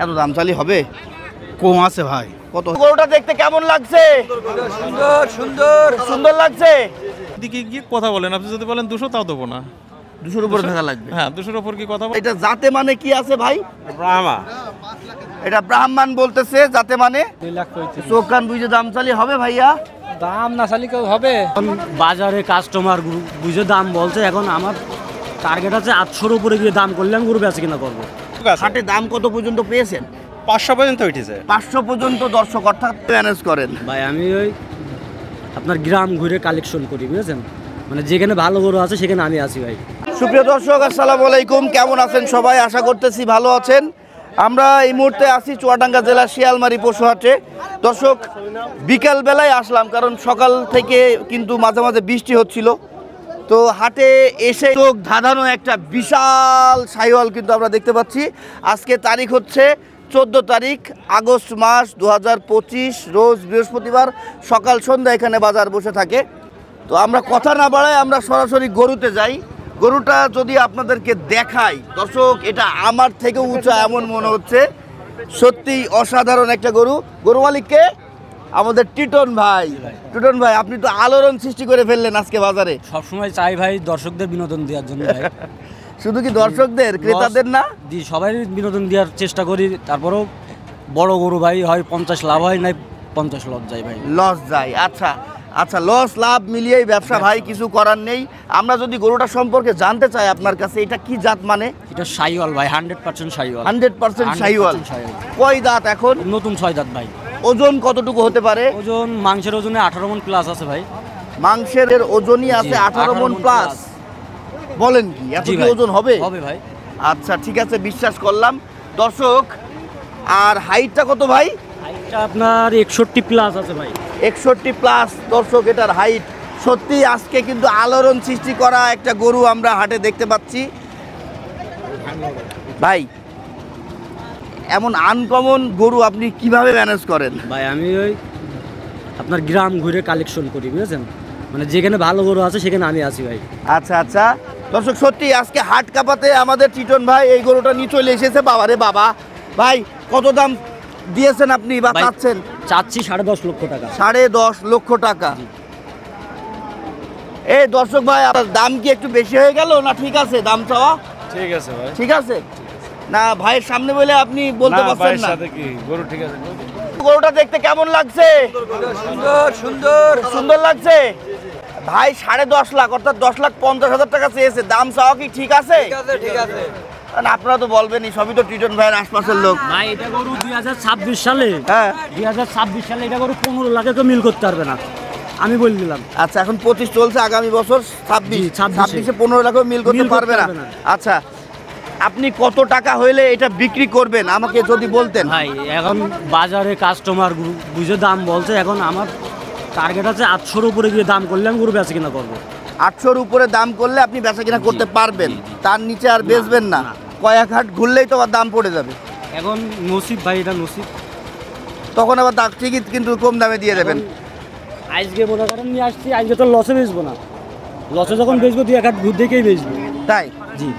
এত দাম চালি হবে? কম আছে ভাই। কত? গরুটা দেখতে কেমন লাগছে? সুন্দর সুন্দর সুন্দর লাগছে। দিকে কি কথা বলেন আপনি? যদি বলেন 200 তাও দেবো না। 200-র উপরে থাকা লাগবে। হ্যাঁ 200-র উপর কি কথা বলেন? এটা জাতে মানে কি আছে ভাই? ব্রাহ্মা। এটা ব্রাহ্মণ বলতেছে জাতে মানে 2,35,000 চোখ কান বুঝে দাম চালি হবে ভাইয়া? দাম না চালি কেউ হবে। বাজারে কাস্টমার বুঝে দাম বলছে, এখন আমার টার্গেট আছে 800-র উপরে গিয়ে দাম করলে আমি গরু বেচা কিনা করবো। হাটে দাম কত পর্যন্ত পেয়েছেন? 500 পর্যন্ত উঠেছে। 500 পর্যন্ত দর্শক অর্থাৎ ম্যানেজ করেন। ভাই আমি ওই আপনার গ্রাম ঘুরে কালেকশন করি, বুঝেছেন? মানে যেখানে ভালো গরু আছে সেখানে আমি আছি ভাই। সুপ্রিয় দর্শক আসসালামু আলাইকুম, কেমন আছেন সবাই? আশা করতেছি ভালো আছেন। আমরা এই মুহূর্তে আছি চুয়াডাঙ্গা জেলার শিয়ালমারী পশু হাটে। দর্শক বিকাল বেলায় আসলাম, কারণ সকাল থেকে কিন্তু মাঝে মাঝে বৃষ্টি হচ্ছিল। তো হাটে এসে চোখ ধাঁধানো একটা বিশাল শাহিওয়াল কিন্তু আমরা দেখতে পাচ্ছি। আজকে তারিখ হচ্ছে 14 তারিখ আগস্ট মাস 2025, রোজ বৃহস্পতিবার। সকাল সন্ধ্যা এখানে বাজার বসে থাকে। তো আমরা কথা না বাড়াই আমরা সরাসরি গরুতে যাই। গরুটা যদি আপনাদেরকে দেখাই দর্শক, এটা আমার থেকে উঁচা এমন মনে হচ্ছে। সত্যিই অসাধারণ একটা গরু। গরু মালিককে আমাদের টিটন ভাই। টিটন ভাই, আপনি তো আলোড়ন সৃষ্টি করে ফেললেন আজকে বাজারে। সবসময় চাই ভাই দর্শকদের বিনোদন দেওয়ার জন্য ভাই। শুধু কি দর্শকদের, ক্রেতাদের না? জি, সবাই বিনোদন দেওয়ার চেষ্টা করি। তারপরেও বড় গরু ভাই হয় 50 লাভ হয়, নাই 50 লস যায় ভাই। লস যায়। আচ্ছা আচ্ছা, লস লাভ মিলিয়েই ব্যবসা ভাই, কিছু করার নেই। আমরা যদি গরুটা সম্পর্কে জানতে চাই আপনার কাছে, এটা কি জাত মানে? এটা শাহিওয়াল ভাই, 100% শাহিওয়াল। 100% শাহিওয়াল। কয় দাঁত এখন? নতুন 6 দাঁত ভাই। ওজন কতটুকু হতে পারে? ওজন মাংসের ওজনে 18 মণ প্লাস আছে ভাই। মাংসের ওজনই আছে 18 মণ প্লাস? বলেন কি, এত কি ওজন হবে? হবে ভাই। আচ্ছা ঠিক আছে, বিশ্বাস করলাম। দর্শক, আর হাইটটা কত ভাই? হাইটটা আপনার 61 প্লাস আছে ভাই। 61 প্লাস দর্শক এটার হাইট। সত্যি আজকে কিন্তু আলোড়ন সৃষ্টি করা একটা গরু আমরা হাটে দেখতে পাচ্ছি ভাই। এমন আনকমন গরু আপনি কিভাবে ম্যানেজ করেন? ভাই আমি ওই আপনার গ্রাম ঘুরে কালেকশন করি, বুঝেছেন? মানে যেখানে ভালো গরু আছে সেখানে আমি আছি ভাই। আচ্ছা আচ্ছা দর্শক, সত্যি আজকে হাট কাপাতে আমাদের টিটন ভাই এই গরুটা নিয়ে চলে এসেছে। বাবা রে বাবা। ভাই কত দাম দিয়েছেন আপনি বা ভাই, চাচ্ছেন? চাচ্ছি 10.5 লক্ষ টাকা। 10.5 লক্ষ টাকা। এই দর্শক ভাই, আপনার দাম কি একটু বেশি হয়ে গেল না ঠিক আছে দাম চাওয়া? ঠিক আছে ভাই। ঠিক আছে না ভাইয়ের সামনে বলে আপনি বলতে পারছেন না? কি গরু ঠিক আছে। গরুটা দেখতে কেমন লাগছে? সুন্দর সুন্দর সুন্দর লাগছে ভাই। 10.5 লাখ অর্থাৎ 10,50,000 টাকা চেয়েছে। দাম চাওয়া কি ঠিক আছে? ঠিক আছে। কারণ আপনারা তো বলবেনই, সবই তো টিটন ভাইয়ের আশপাশের লোক। ভাই এটা গরু 2026 সালে, হ্যাঁ 2026 সালে এটা গরু 15 লাখে তো মিল করতে পারবে না, আমি বলে দিলাম। আচ্ছা, এখন 25 চলছে, আগামী বছর 26। জি, 26 15 লাখও মিল করতে পারবে না। আচ্ছা, আপনি কত টাকা হইলে এটা বিক্রি করবেন আমাকে যদি বলতেন? ভাই এখন বাজারে কাস্টমার বুঝে দাম বলছে, এখন আমার টার্গেট আছে 800-র উপরে গিয়ে দাম করলে আমি গরু বেচা কিনা করবো। 800-র উপরে দাম করলে আপনি বেচা কিনা করতে পারবেন, তার নিচে আর বেচবেন না? কয়েক হাট ঘুরলেই তো আবার দাম পড়ে যাবে। এখন নসিব ভাই, এটা নসিব। তখন আবার ঠিকই কিন্তু কম দামে দিয়ে দেবেন। আজকে মনে করেন নিয়ে আসছি, আজকে তো লসে বেচবো না। লসে যখন বেচবো 2 এক হাট ঘুর দেখেই বেচবো। তাই জি,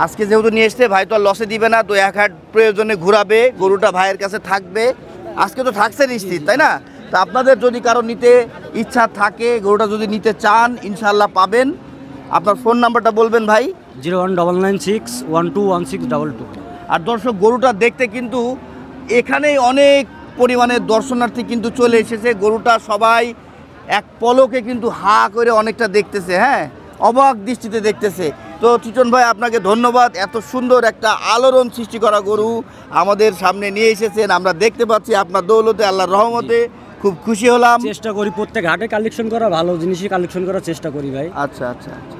আজকে যেহেতু নিয়ে এসছে ভাই, তো আর লসে দিবে না, তো এক হাট প্রয়োজনে ঘুরাবে, গরুটা ভাইয়ের কাছে থাকবে। আজকে তো থাকছে নিশ্চিত, তাই না? তা আপনাদের যদি কারো নিতে ইচ্ছা থাকে, গরুটা যদি নিতে চান, ইনশাল্লাহ পাবেন। আপনার ফোন নাম্বারটা বলবেন ভাই। 01996121622। আর দর্শক, গরুটা দেখতে কিন্তু এখানেই অনেক পরিমাণে দর্শনার্থী কিন্তু চলে এসেছে। গরুটা সবাই এক পলকে কিন্তু হা করে অনেকটা দেখতেছে, হ্যাঁ অবাক দৃষ্টিতে দেখতেছে। তো টিটন ভাই, আপনাকে ধন্যবাদ। এত সুন্দর একটা আলোড়ন সৃষ্টি করা গরু আমাদের সামনে নিয়ে এসেছেন, আমরা দেখতে পাচ্ছি আপনার দৌলতে, আল্লাহর রহমতে। খুব খুশি হলাম। চেষ্টা করি প্রত্যেক হাটে কালেকশন করা, ভালো জিনিসই কালেকশন করার চেষ্টা করি ভাই। আচ্ছা আচ্ছা আচ্ছা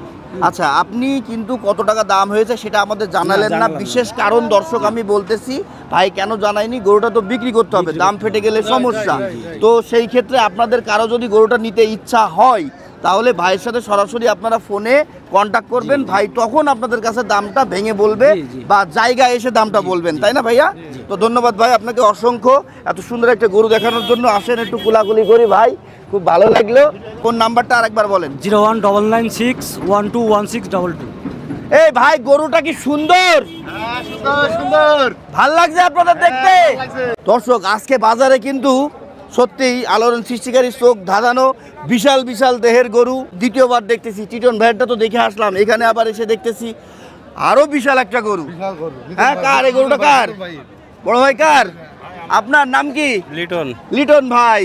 আচ্ছা, আপনি কিন্তু কত টাকা দাম হয়েছে সেটা আমাদের জানালেন না। বিশেষ কারণ দর্শক আমি বলতেছি ভাই, কেন জানাইনি, গরুটা তো বিক্রি করতে হবে, দাম ফেটে গেলে সমস্যা। তো সেই ক্ষেত্রে আপনাদের কারো যদি গরুটা নিতে ইচ্ছা হয়, তাহলে ভাইয়ের সাথে সরাসরি আপনারা ফোনে কন্ট্যাক্ট করবেন। ভাই তখন আপনাদের কাছে দামটা ভেঙে বলবে বা জায়গায় এসে দামটা বলবেন, তাই না ভাইয়া? তো ধন্যবাদ ভাই আপনাকে অসংখ্য, এত সুন্দর একটা গরু দেখানোর জন্য। আসেন একটু কুলাকুলি করি ভাই, খুব ভালো লাগলো। ফোন নাম্বারটা আরেকবার বলেন। 01996121622। এই ভাই গরুটা কি সুন্দর? সুন্দর ভাল লাগছে আপনাদের দেখতে? দর্শক আজকে বাজারে কিন্তু সত্যিই আলোড়ন সৃষ্টিকারী, চোখ ধাঁধানো বিশাল বিশাল দেহের গরু দ্বিতীয়বার দেখতেছি। টিটন ভাইয়েরটা তো দেখে আসলাম, এখানে আবার এসে দেখতেছি আরো বিশাল একটা গরু। হ্যাঁ, কার এই গরুটা? কার বড় ভাই? কার? আপনার নাম কি? লিটন। লিটন ভাই,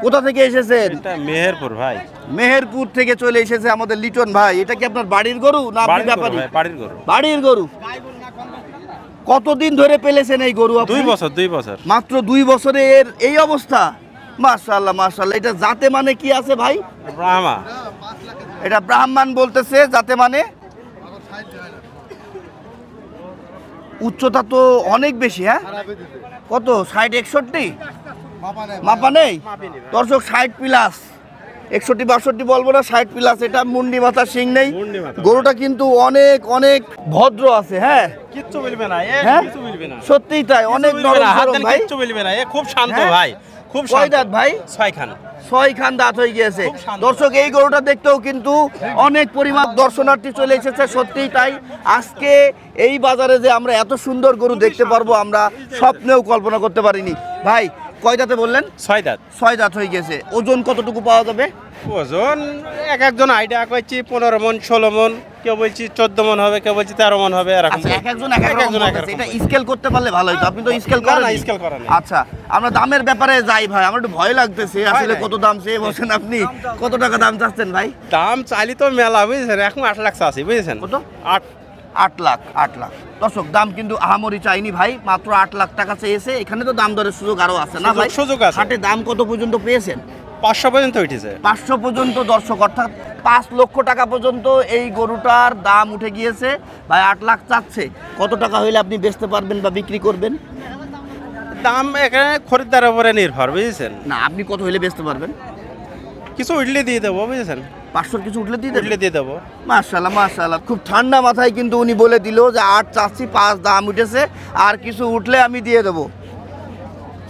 কোথা থেকে এসেছেন? মেহেরপুর ভাই। মেহেরপুর থেকে চলে এসেছে আমাদের লিটন ভাই। এটা কি আপনার বাড়ির গরু না আপনি ব্যাপারী? বাড়ির গরু। বাড়ির গরু। কতদিন ধরে পেলেছেন এই গরু আপনি? 2 বছর। 2 বছর। মাত্র 2 বছরের এই অবস্থা? মাশাআল্লাহ মাশাআল্লাহ। এটা জাতে মানে কি আছে ভাই? ব্রাহ্মা। এটা ব্রাহ্মণ বলতেছে, জাতে মানে? উচ্চতা তো অনেক বেশি। হ্যাঁ, কত? 60-61? মাপা নেই দর্শক। 60 প্লাস, 61-62 বলবো না, 60 প্লাস। এটা মুন্ডি মাথা, শিং নেই। গরুটা কিন্তু অনেক অনেক ভদ্র আছে। হ্যাঁ, কিচ্ছু বলবে না, হ্যাঁ? কিছু বলবে না। সত্যিই তাই, অনেক নরম নরম ভাই। কিচ্ছু বলবে না, খুব শান্ত হ্যাঁ? ভাই, খুব কয় দাঁত ভাই? 6 খান। 6 খান দাঁত হয়ে গিয়েছে। খুব শান্ত। দর্শক এই গরুটা দেখতেও কিন্তু অনেক পরিমাণ দর্শনার্থী চলে এসেছে। সত্যিই তাই, আজকে এই বাজারে যে আমরা এত সুন্দর গরু দেখতে পারবো আমরা স্বপ্নেও কল্পনা করতে পারিনি। ভাই কয় দাঁতে বললেন? 6 দাঁত। 6 দাঁত হয়ে গেছে। ওজন কতটুকু পাওয়া যাবে? ওজন একজন আইডিয়া করছি 15 মন, 16 মন, কেউ বলছি 14 মন হবে, কেউ বলছি 13 মন হবে, এরকম। আচ্ছা, এক একজন এক এক রকম বলতেছে। এটা স্কেল করতে পারলে ভালো হতো। আপনি তো স্কেল না, করেন না, না? স্কেল করা নেই। আচ্ছা, আমরা দামের ব্যাপারে যাই ভাই। আমার একটু ভয় লাগতেছে আসলে। কত দাম চেয়ে বসেন আপনি? কত টাকা দাম চাচ্ছেন ভাই? দাম চাইলি তো মেলা, বুঝেছেন? এখন 8 লাখ চাচ্ছি, বুঝেছেন? কত? 8 লাখ। দর্শক দাম কিন্তু আহামরি চাইনি ভাই, মাত্র 8 লাখ টাকা চেয়েছে। এখানে তো দাম দরের সুযোগ আরো আছে না ভাই? সুযোগ আছে। হাটে দাম কত পর্যন্ত পেয়েছেন? 500 পর্যন্ত উঠেছে। 500 পর্যন্ত দর্শক, অর্থাৎ 5 লক্ষ টাকা পর্যন্ত এই গরুটার দাম উঠে গিয়েছে। ভাই 8 লাখ চাচ্ছে। কত টাকা হইলে আপনি বেচতে পারবেন বা বিক্রি করবেন? দাম এখানে খরিদ্দারের উপরে নির্ভর, বুঝেছেন? না, আপনি কত হইলে বেচতে পারবেন? কিছু উঠলে দিয়ে দেবো, বুঝেছেন? 500 কিছু উঠলে দিয়ে উঠলে দিয়ে দেবো। মাশাআল্লাহ মাশাআল্লাহ। খুব ঠান্ডা মাথায় কিন্তু উনি বলে দিল যে 8 চাচ্ছি, 5 দাম উঠেছে, আর কিছু উঠলে আমি দিয়ে দেবো।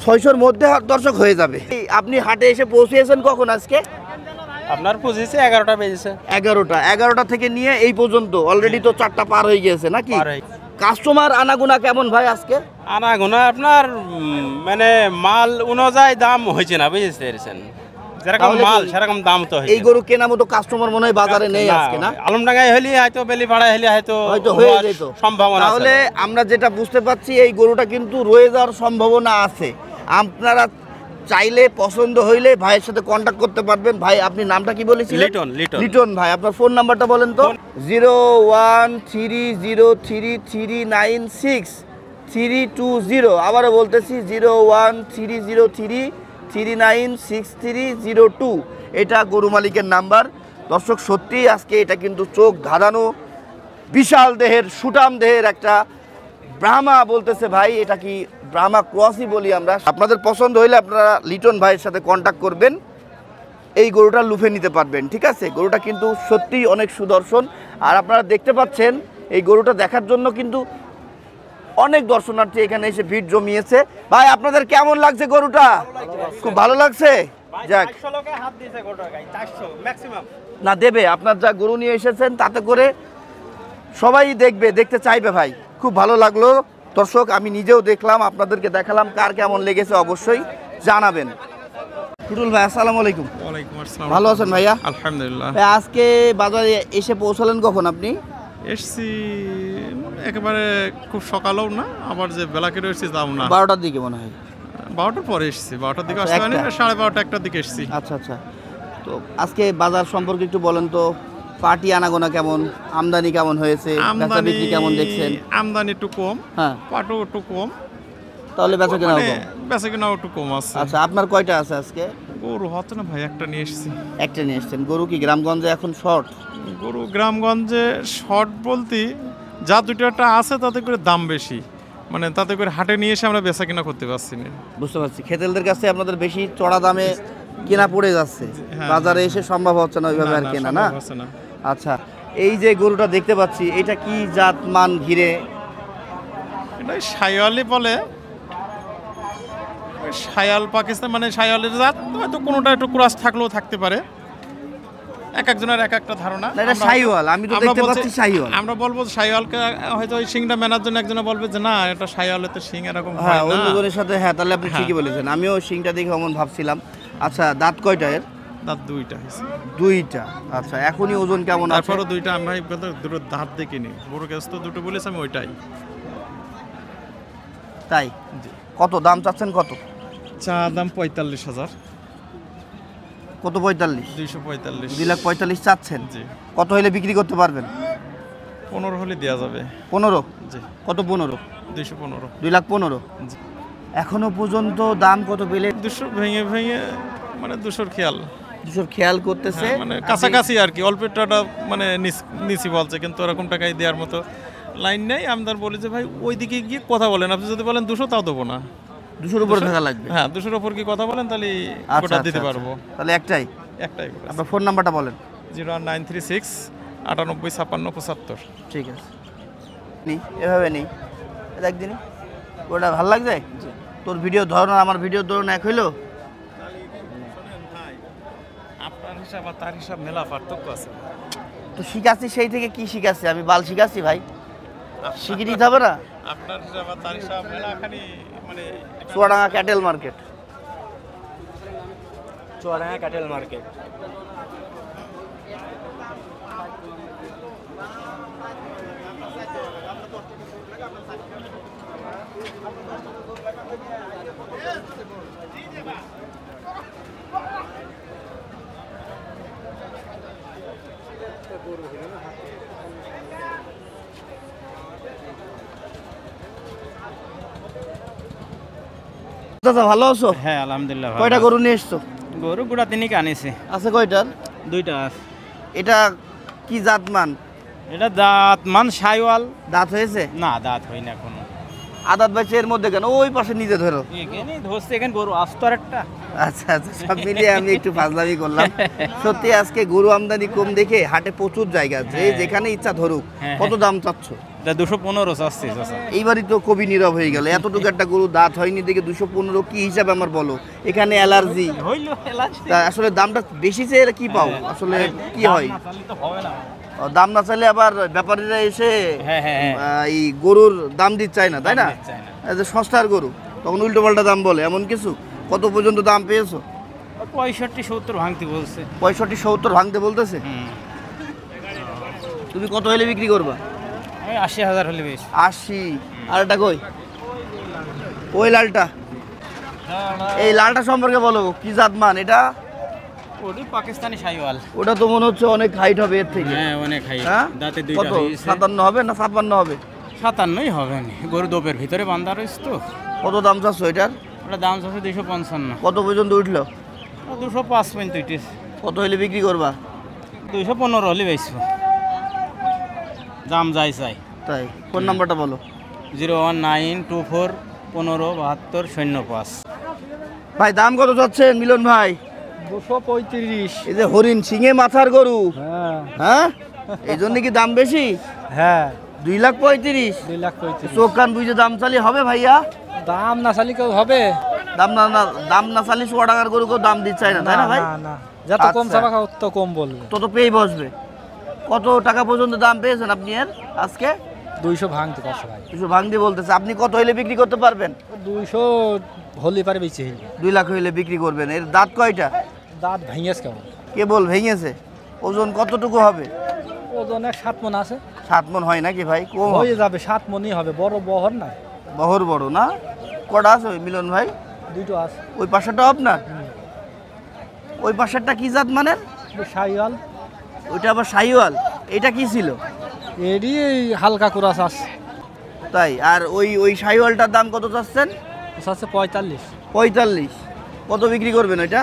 600-র মধ্যে দর্শক হয়ে যাবে। আপনি হাটে এসে পৌঁছেছেন কখন আজকে? আপনার পুজিছে 11টা বেজেছে। 11টা থেকে নিয়ে এই পর্যন্ত অলরেডি তো 4টা পার হয়ে গিয়েছে নাকি? পার হয়ে- কাস্টমার আনাগোনা কেমন ভাই আজকে? আনাগোনা আপনার মানে মাল অনুযায়ী দাম হয়েছে না, বুঝেছেন? যেরকম তাহলে মাল কি সেরকম দাম তো এই গরু কেনা মতো কাস্টমার মনে হয় বাজারে নেই আজকে না? আলমডাঙ্গায় হলে হয়তো, বেলিপাড়ায় হলে হয়তো হয়ে হওয়ার যেত। সম্ভাবনা আছে। তাহলে আমরা যেটা বুঝতে পারছি এই গরুটা কিন্তু রয়ে যাওয়ার সম্ভাবনা আছে। আপনারা চাইলে, পছন্দ হইলে ভাইয়ের সাথে কন্ট্যাক্ট করতে পারবেন। ভাই আপনি নামটা কি বলেছিলেন? লিটন। লিটন ভাই, আপনার ফোন নাম্বারটা বলেন তো। 0130396320320। আবারও বলতেছি 01303396302। এটা গরু মালিকের নাম্বার। দর্শক সত্যিই আজকে এটা কিন্তু চোখ ধাঁধানো বিশাল দেহের, সুঠাম দেহের একটা ব্রাহ্মা বলতেছে ভাই। এটা কি ব্রাহ্মা ক্রসই বলি আমরা। আপনাদের পছন্দ হইলে আপনারা লিটন ভাইয়ের সাথে কন্ট্যাক্ট করবেন, এই গরুটা লুফে নিতে পারবেন। ঠিক আছে, গরুটা কিন্তু সত্যিই অনেক সুদর্শন। আর আপনারা দেখতে পাচ্ছেন এই গরুটা দেখার জন্য কিন্তু অনেক দর্শনার্থী এখানে এসে ভিড় জমিয়েছে। ভাই আপনাদের কেমন লাগছে গরুটা? খুব ভালো লাগছে। যাক, 400 লোকে হাত দিয়েছে গোটা গাই, 400 ম্যাক্সিমাম। না দেবে, আপনার যা গরু নিয়ে এসেছেন তাতে করে সবাই দেখবে, দেখতে চাইবে ভাই। খুব ভালো লাগলো দর্শক, আমি নিজেও দেখলাম, আপনাদেরকে দেখালাম। কার কেমন লেগেছে অবশ্যই জানাবেন। টুটুল ভাই আসসালামু আলাইকুম। ওয়ালাইকুম আসসালাম। ভালো আছেন ভাইয়া? আলহামদুলিল্লাহ। ভাই আজকে বাজারে এসে পৌঁছালেন কখন আপনি? এসছি একেবারে খুব সকালেও না, আবার যে বেলা কেটে এসছি তাও না। 12টার দিকে মনে হয়। 12টার পরে এসছি। 12টার দিকে আচ্ছা, আসতে পারিনি, একটা। 12:30 1টার দিকে এসছি। আচ্ছা আচ্ছা। তো আজকে বাজার সম্পর্কে একটু বলেন তো। পাটি আনাগোনা কেমন, আমদানি কেমন হয়েছে, বেচা বিক্রি কেমন দেখছেন? আমদানি একটু কম, হ্যাঁ, পাটও একটু কম, তাহলে বেচা কেনা মানে কম। বেচা কেনাও একটু কম আছে। আচ্ছা, আপনার কয়টা আছে আজকে? গরু হচ্ছে না ভাই, একটা নিয়ে এসছি। একটা নিয়ে এসছেন। গরু কি গ্রামগঞ্জে এখন শর্ট? গরু গ্রামগঞ্জে শর্ট বলতে যা দুটো আছে তাতে করে দাম বেশি, মানে তাতে করে হাটে নিয়ে এসে আমরা বেচা কেনা করতে পারছি না। বুঝতে পারছি, খেতেলদের কাছে আপনাদের বেশি চড়া দামে কেনা পড়ে যাচ্ছে, হ্যাঁ, বাজারে এসে সম্ভব হচ্ছে না ওইভাবে আর কেনা না। সম্ভব হচ্ছে না। আচ্ছা, এই যে গরুটা দেখতে পাচ্ছি এটা কি জাত মান ঘিরে? এটা শায়ালি বলে, শায়াল পাকিস্তান, মানে শায়ালের জাত, হয়তো কোনোটা একটু ক্রস থাকলেও থাকতে পারে। এক একজনের এক একটা ধারণা। না, এটা শাহিওয়াল, আমি তো দেখতে পাচ্ছি শাহিওয়াল। আমরা বলবো শাহিওয়ালকে, হয়তো ওই শিংটা মেনার জন্য একজনে বলবে যে না এটা শাহিওয়ালের তো শিং এরকম হয় হ্যাঁ, না। অন্যজনের সাথে, হ্যাঁ তাহলে আপনি ঠিকই বলেছেন, আমিও শিংটা দেখে অমন ভাবছিলাম। আচ্ছা, দাঁত কয়টা এর? দাঁত দুইটা হয়েছে। দুইটা। আচ্ছা, এখনই ওজন কেমন আছে? তারপরে দুইটা আমি ভাই দুটো দাঁত দেখিনি, বড় গ্যাস তো দুটো বলেছে আমি ওইটাই। তাই? জি। কত দাম চাচ্ছেন? কত চা দাম 45,000। কত? 45? 245। 2,45,000 চাচ্ছেন? জি। কত হলে বিক্রি করতে পারবেন? 15 হলে দেওয়া যাবে। 15? জি। কত 15? 215। 2,15,000? জি। এখনো পর্যন্ত দাম কত পেলে? 200 ভেঙে ভেঙে, মানে 200 খেয়াল। 200 খেয়াল করতেছে, হ্যাঁ, মানে কাছাকাছি আর কি, অল্প টাকা মানে নিচি বলছে, কিন্তু ওরকম টাকায় দেওয়ার মতো লাইন নেই। আমি তার বলি যে ভাই ওই দিকে গিয়ে কথা বলেন, আপনি যদি বলেন 200 তাও দেবো না। 200-র উপরে থাকা লাগবে? হ্যাঁ, 200-র উপর কি কথা বলেন তাহলে আচ্ছা, ওটা আচ্ছা, দিতে আচ্ছা। পারবো। তাহলে একটাই? একটাই। আপনার ফোন নাম্বারটা বলেন। 01936 98 56 75। ঠিক আছে, নি এভাবে নেই, একদিনই ওটা ভালো লাগছে। তোর ভিডিও ধরন আর আমার ভিডিও ধরন এক হইলো? আপনার হিসাব আর তার হিসাব মেলা পার্থক্য আছে। তো শিখাচ্ছি, সেই থেকে কি শিখাচ্ছি? আমি বাল শিখাচ্ছি ভাই, শিখে নিতে হবে না? আপনার হিসাব আর তার হিসাব মেলা খালি, মানে Chuadanga cattle market. Chuadanga cattle market. দাদা ভালো আছো? হ্যাঁ আলহামদুলিল্লাহ। কয়টা গরু নিয়ে এসছো? গরু গুড়া তিনিকে আনিছে। আছে কয়টার? দুইটা আছে। এটা কি জাত মান? এটা দাঁত মান শাহিওয়াল। দাঁত হয়েছে? না দাঁত হয় না কোনো। আদাত বাইছে এর মধ্যে কেন? ওই পাশে নিজে ধরো। এখানে ধরছে, এখানে গরু আসতো আর একটা। আচ্ছা আচ্ছা, সব মিলিয়ে আমি একটু ফাজলামি করলাম। সত্যি আজকে গরু আমদানি কম দেখে হাটে প্রচুর জায়গা আছে, যেখানে ইচ্ছা ধরুক। হ্যাঁ, কত দাম চাচ্ছ? এটা 215 চাচ্ছে চাচা। এইবারই তো কবি নীরব হয়ে গেল, এতটুকু একটা গরু দাঁত হয়নি দেখে 215 কি হিসাবে আমার বলো? এখানে অ্যালার্জি, হইলো এলাচি। তা আসলে দামটা বেশি চেয়ে কি পাও? আসলে কি হয়? দাম না চাইলে তো হবে না। দাম না চাইলে আবার ব্যাপারীরা এসে হ্যাঁ হ্যাঁ হ্যাঁ। এই গরুর দাম দিতে চায় না, তাই না? দাম দিতে চায় না। এই যে সস্তার গরু তখন উল্টো পাল্টা দাম বলে, এমন কিছু? কত পর্যন্ত দাম পেয়েছো? 65-70 ভাঙতি বলছে। 65-70 ভাঙতে বলতেছে? হুম। তুমি কত হলে বিক্রি করবা? আমি 80,000 হলে বেশ। 80? আর এটা কই? ওই লালটা, এই লালটা সম্পর্কে বলো, কি জাত মান এটা? ওটি পাকিস্তানি শাহিওয়াল। ওটা তো মনে হচ্ছে অনেক হাইট হবে এর থেকে। হ্যাঁ অনেক হাই। হ্যাঁ? দাঁতে দুইটা কত? হয়েছে। 57 হবে না 56 হবে? 57ই হবে না, গরু দোপের ভিতরে বান্ধা রয়েছে তো। কত দাম চাচ্ছ এটার? ওটা দাম আছে 255। কত পর্যন্ত উঠলো? 205 পর্যন্ত উঠেছে। কত হলে বিক্রি করবা? 215 হলে বেচবো, দাম যাই চাই। তাই? ফোন নাম্বারটা বলো। 01924 15 72 05। ভাই দাম কত চাচ্ছেন মিলন ভাই? 235। এই যে হরিণ সিংহে মাথার গরু, হ্যাঁ হ্যাঁ, এই জন্য কি দাম বেশি? হ্যাঁ। 2,35,000? 235,000। চোখ কান বুঝে দাম চালি হবে ভাইয়া? দাম না চালি কেউ হবে? দাম না চালি চুয়াডাঙ্গার গরু কেউ দাম দিতে চায় না, তাই না ভাই? না, যত কম আচ্ছা। চাবা তত কম বলবে। তত পেয়ে বসবে। কত টাকা পর্যন্ত দাম পেয়েছেন আপনি এর আজকে? 200 ভাঙতে পারছে ভাই। কিছু ভাঙদি বলতেছে, আপনি কত হইলে বিক্রি করতে পারবেন? 200 হলে পারে বেঁচে হইবে। 2 লাখ হইলে বিক্রি করবেন। এর দাঁত কয়টা? দাঁত ভেঙেছে কেমন? কেবল ভেঙেছে। ওজন কতটুকু হবে? ওজনে 7 মণ আছে। 7 মণ হয় নাকি ভাই? কম হবে। হয়ে যাবে, 7 মণই হবে, বড় বহর না। বহর বড় না? কটা আছে ওই মিলন ভাই? দুটো আছে। ওই পাশেরটা আপনার? ওই পাশেরটা কি জাত মানের? শাহিওয়াল। ওইটা আবার শাহিওয়াল। এটা কি ছিল? এরই হালকা কুরাস আছে। তাই? আর ওই শাহিওয়ালটার দাম কত চাচ্ছেন? আছে 45। 45? কত বিক্রি করবেন ওইটা?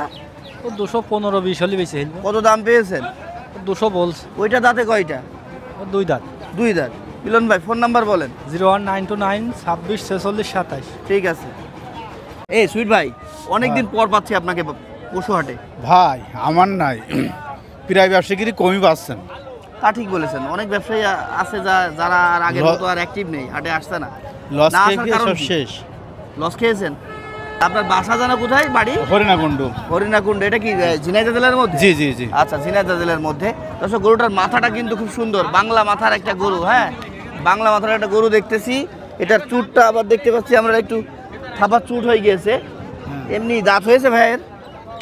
ও 215-20 হলে বেঁচে হইবে। কত দাম পেয়েছেন? 200 বলছে। ওইটা দাঁতে কয়টা? ও 2 দাঁত। 2 দাঁত। মিলন ভাই ফোন নাম্বার বলেন। 01929 26 46 27। ঠিক আছে। এই সুইট ভাই, অনেকদিন পর পাচ্ছি আপনাকে পশু হাটে। ভাই আমার নাই, প্রায় ব্যবসায়ীরই কমই পাচ্ছেন। তা ঠিক বলেছেন, অনেক ব্যবসায়ী আছে যারা আর আগের মতো আর অ্যাক্টিভ নেই, হাটে আসছে না। লস না খেয়ে আসার গিয়ে কারণ সব কি? শেষ। লস খেয়েছেন? আপনার বাসা জানা কোথায় বাড়ি? হরিণাকুণ্ড। হরিণাকুণ্ড। এটা কি ঝিনাইদহ জেলার মধ্যে? জি জি জি। আচ্ছা, ঝিনাইদহ জেলার মধ্যে। দর্শক গরুটার মাথাটা কিন্তু খুব সুন্দর, বাংলা মাথার একটা গরু। হ্যাঁ, বাংলা মাথার একটা গরু দেখতেছি। এটার চুটটা আবার দেখতে পাচ্ছি আমরা একটু থাপা চুট হয়ে গিয়েছে। এমনি দাঁত হয়েছে ভাইয়ের?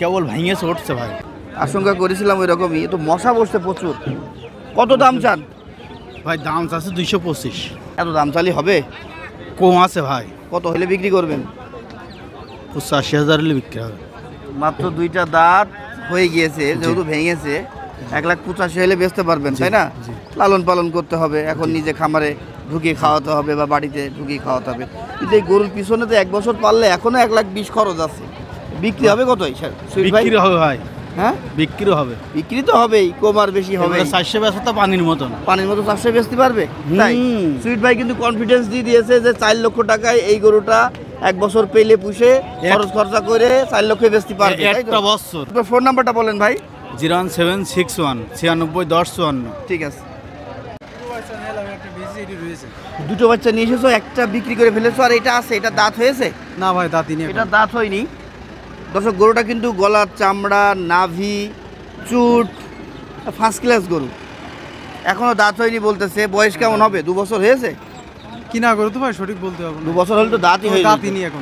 কেবল ভাঙিয়েছে উঠছে ভাই। আশঙ্কা করেছিলাম ওই রকমই। তো মশা বসছে প্রচুর। কত দাম চান? ভাই দাম আছে 225। এত দাম চালি হবে? কম আছে ভাই। কত হলে বিক্রি করবেন? 85,000 হলে বিক্রি হবে। মাত্র দুইটা দাঁত হয়ে গিয়েছে, যেহেতু ভেঙেছে 1,85,000 হলে বেচতে পারবেন, তাই না? লালন পালন করতে হবে, এখন নিজে খামারে ঢুকিয়ে খাওয়াতে হবে বা বাড়িতে ঢুকিয়ে খাওয়াতে হবে। কিন্তু এই গরুর পিছনে তো 1 বছর পারলে এখনো 1,20,000 খরচ আছে। বিক্রি হবে কত? বিক্রি হবে ভাই। হ্যাঁ, বিক্রি হবে। বিক্রি তো হবেই, কম আর বেশি হবে। 400 বেচা তো পানির মতন। পানির মতো 400 বেচতে পারবে। তাই সুইট ভাই কিন্তু কনফিডেন্স দিয়ে দিয়েছে যে 4 লক্ষ টাকায় এই গরুটা 1 বছর পেলে পুষে খরচ খরচা করে 4 লক্ষে বেচতে পারবে। একটা বছর। আপনার ফোন নাম্বারটা বলেন ভাই। 01761 96 10 54। ঠিক আছে। দুটো বাচ্চা নিয়ে এসেছো, একটা বিক্রি করে ফেলেছো, আর এটা আছে, এটা দাঁত হয়েছে? না ভাই দাঁতই নেই। এটা দাঁত হয়নি। দর্শক গরুটা কিন্তু গলার চামড়া, নাভি, চুট ফার্স্ট ক্লাস গরু। এখনো দাঁত হয়নি বলতেছে। বয়স কেমন হবে? 2 বছর হয়েছে? কিনা করে তো ভাই সঠিক বলতে হবে 2 বছর হলে তো দাঁতই হয়ে দাঁতই নেই এখন।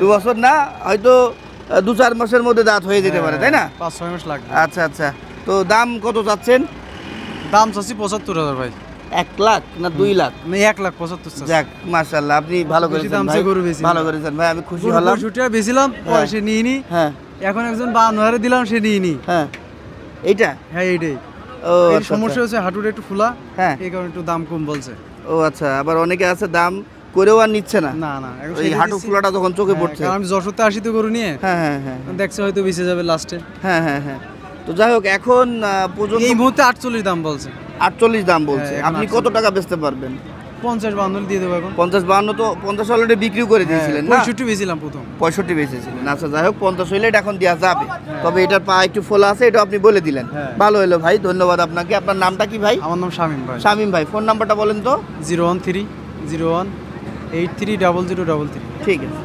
2 বছর না, হয়তো 2-4 মাসের মধ্যে দাঁত হয়ে যেতে পারে, তাই না? 5-6 মাস লাগবে। আচ্ছা আচ্ছা। তো দাম কত চাচ্ছেন? দাম চাচ্ছি 75,000 ভাই। 1 লাখ না 2 লাখ? মানে 1,75,000 যাক, মাশাআল্লাহ, আপনি ভালো বেশি করেছেন দাম ভাই, চেয়ে গরু বেশি। ভালো করেছেন ভাই, আমি খুশি হলাম। 65 বেছিলাম, পরে সে নিইনি। হ্যাঁ এখন একজন 52,000 দিলাম, সে নিইনি। হ্যাঁ, এইটা? হ্যাঁ এইটাই। ও এই আচ্ছা, সমস্যা আচ্ছা। হচ্ছে হাঁটুটা একটু ফুলা, হ্যাঁ। এই কারণে একটু দাম কম বলছে। ও আচ্ছা, আবার অনেকে আছে দাম করেও আর নিচ্ছে না। না না, এখন এই সেটা হাঁটু দিচ্ছি। ফুলাটা তখন চোখে হ্যাঁ, পড়ছে। কারণ আমি যশোরতে আসি তো গরু নিয়ে, হ্যাঁ হ্যাঁ হ্যাঁ দেখছে হয়তো বেঁচে যাবে লাস্টে। হ্যাঁ হ্যাঁ হ্যাঁ। তো যাই হোক, এখন পর্যন্ত এই মুহূর্তে 48 দাম বলছে। 48 দাম বলছে। হ্যাঁ, এখন আপনি কত টাকা বেচতে পারবেন? 50-52 দিয়ে দেবো এখন। 50-52 তো 50 অলরেডি বিক্রিও করে দিয়েছিলেন না? 65 বেছিলাম প্রথম। 65 বেচেছিলেন। আচ্ছা, যাই হোক, 50 হইলে এটা এখন দেওয়া যাবে। তবে এটার পা একটু ফোলা আছে, এটা আপনি বলে দিলেন। হ্যাঁ। ভালো হলো ভাই, ধন্যবাদ আপনাকে। আপনার নামটা কি ভাই? আমার নাম শামীম ভাই। শামীম ভাই। ফোন নাম্বারটা বলেন তো। 013 01 83 0033। ঠিক আছে।